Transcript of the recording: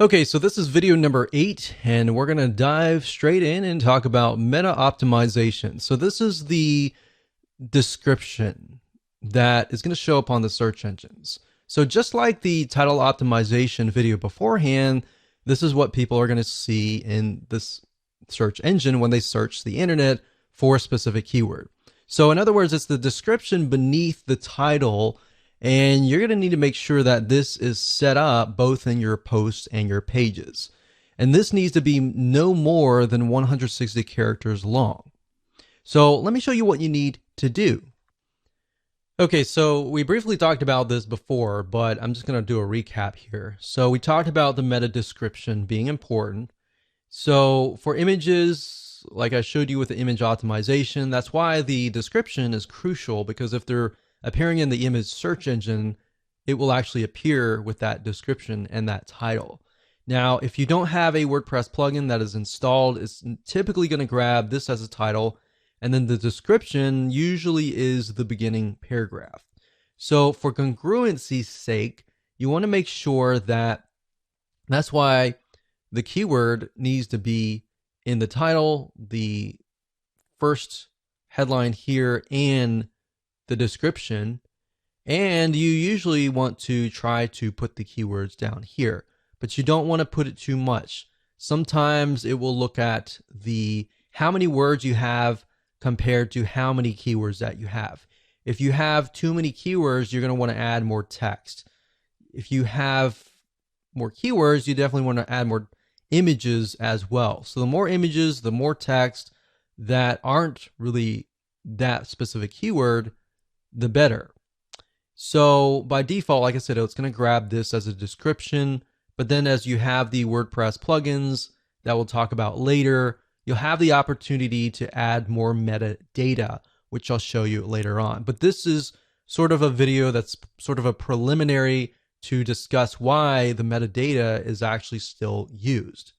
Okay, so this is video number 8, and we're going to dive straight in and talk about meta optimization. So this is the description that is going to show up on the search engines. So just like the title optimization video beforehand, this is what people are going to see in this search engine when they search the internet for a specific keyword. So in other words, it's the description beneath the title, and you're going to need to make sure that this is set up both in your posts and your pages. And this needs to be no more than 160 characters long. So let me show you what you need to do. Okay, so we briefly talked about this before, but I'm just going to do a recap here. So we talked about the meta description being important. So for images, like I showed you with the image optimization, that's why the description is crucial, because if they're appearing in the image search engine, it will actually appear with that description and that title. Now, if you don't have a WordPress plugin that is installed, it's typically going to grab this as a title, and then the description usually is the beginning paragraph. So for congruency's sake, you want to make sure that's why the keyword needs to be in the title, the first headline here, and the description. And you usually want to try to put the keywords down here, but you don't want to put it too much. Sometimes it will look at how many words you have compared to how many keywords that you have. If you have too many keywords, you're going to want to add more text. If you have more keywords, you definitely want to add more images as well. So the more images, the more text that aren't really that specific keyword, the better. So by default, like I said, it's going to grab this as a description, but then as you have the WordPress plugins that we'll talk about later, you'll have the opportunity to add more metadata, which I'll show you later on. But this is sort of a video that's sort of a preliminary to discuss why the metadata is actually still used.